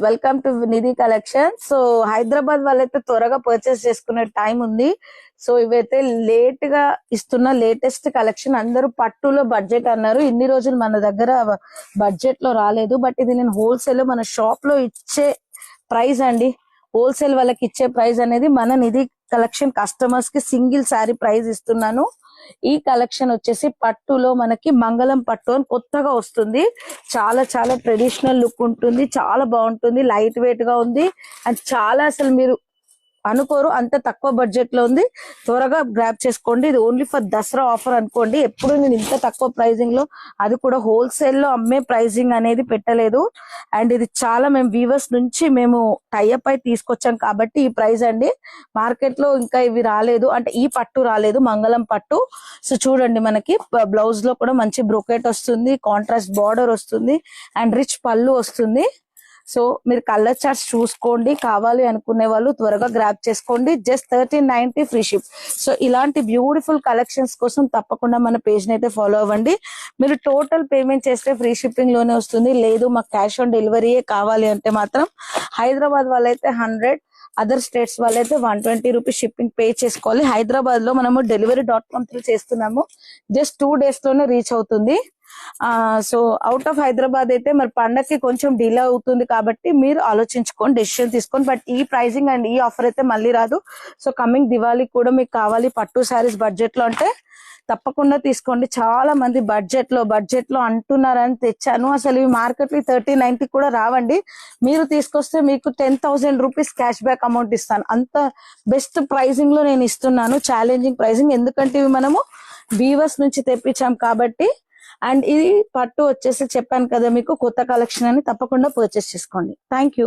Welcome to Nidhi collection. So Hyderabad వాళ్ళైతే త్వరగా purchase చేసుకునే టైం ఉంది. సో ఇవైతే లేట్ గా ఇస్తున్న లేటెస్ట్ కలెక్షన్. అందరూ పట్టులో బడ్జెట్ అన్నారు, ఇన్ని రోజులు మన దగ్గర బడ్జెట్ లో రాలేదు. బట్ ఇది నేను హోల్సేల్ మన షాప్ లో ఇచ్చే ప్రైస్ అండి. హోల్సేల్ వాళ్ళకి ఇచ్చే ప్రైస్ అనేది మన నిధి కలెక్షన్ కస్టమర్స్ కి సింగిల్ శారీ ప్రైస్ ఇస్తున్నాను. ఈ కలెక్షన్ వచ్చేసి పట్టులో మనకి మంగళం పట్టు అని కొత్తగా వస్తుంది. చాలా చాలా ట్రెడిషనల్ లుక్ ఉంటుంది, చాలా బాగుంటుంది, లైట్ వెయిట్ గా ఉంది. అండ్ చాలా అసలు మీరు అనుకోరు అంత తక్కువ బడ్జెట్ లో ఉంది. త్వరగా గ్రాప్ చేసుకోండి. ఇది ఓన్లీ ఫర్ దసరా ఆఫర్ అనుకోండి. ఎప్పుడు నేను ఇంత తక్కువ ప్రైజింగ్ లో, అది కూడా హోల్సేల్ లో అమ్మే ప్రైజింగ్ అనేది పెట్టలేదు. అండ్ ఇది చాలా మేము వీవర్స్ నుంచి మేము టైఅప్ అయి తీసుకొచ్చాం కాబట్టి ఈ ప్రైస్ అండి. మార్కెట్ లో ఇంకా ఇవి రాలేదు, అంటే ఈ పట్టు రాలేదు, మంగళం పట్టు. సో చూడండి, మనకి బ్లౌజ్ లో కూడా మంచి బ్రోకెట్ వస్తుంది, కాంట్రాస్ట్ బార్డర్ వస్తుంది, అండ్ రిచ్ పళ్ళు వస్తుంది. సో మీరు కలర్ చార్ట్స్ చూసుకోండి. కావాలి అనుకునే వాళ్ళు త్వరగా గ్రాప్ చేసుకోండి. Just 1390 free ship. సో ఇలాంటి బ్యూటిఫుల్ కలెక్షన్స్ కోసం తప్పకుండా మన పేజ్ ని అయితే ఫాలో అవ్వండి. మీరు టోటల్ పేమెంట్ చేస్తే ఫ్రీ షిప్పింగ్ లోనే వస్తుంది. లేదు మాకు క్యాష్ ఆన్ డెలివరీయే కావాలి అంటే మాత్రం హైదరాబాద్ వాళ్ళైతే 100, అదర్ స్టేట్స్ వాళ్ళైతే 120 రూపీస్ షిప్పింగ్ పే చేసుకోవాలి. హైదరాబాద్ లో మనము delivery.com త్రూ చేస్తున్నాము. జస్ట్ 2 days లోనే రీచ్ అవుతుంది. సో అవుట్ ఆఫ్ హైదరాబాద్ అయితే మరి పండగకి కొంచెం డిలే అవుతుంది కాబట్టి మీరు ఆలోచించుకొని డెసిషన్ తీసుకోండి. బట్ ఈ ప్రైసింగ్ అండ్ ఈ ఆఫర్ అయితే మళ్ళీ రాదు. సో కమింగ్ దివాళీ కూడా మీకు కావాలి పట్టు శారీస్ బడ్జెట్ లో అంటే తప్పకుండా తీసుకోండి. చాలా మంది బడ్జెట్ లో అంటున్నారని తెచ్చాను. అసలు ఈ మార్కెట్ లో 1390 కూడా రావండి. మీరు తీసుకొస్తే మీకు 10,000 రూపీస్ క్యాష్ బ్యాక్ అమౌంట్ ఇస్తాను. అంత బెస్ట్ ప్రైసింగ్ లో నేను ఇస్తున్నాను, ఛాలెంజింగ్ ప్రైసింగ్. ఎందుకంటే ఇవి మనము వీవర్స్ నుంచి తెప్పించాం కాబట్టి. అండ్ ఇది పట్టు వచ్చేసి చెప్పాను కదా మీకు కొత్త కలెక్షన్ అని, తప్పకుండా పర్చేస్ చేసుకోండి. Thank you.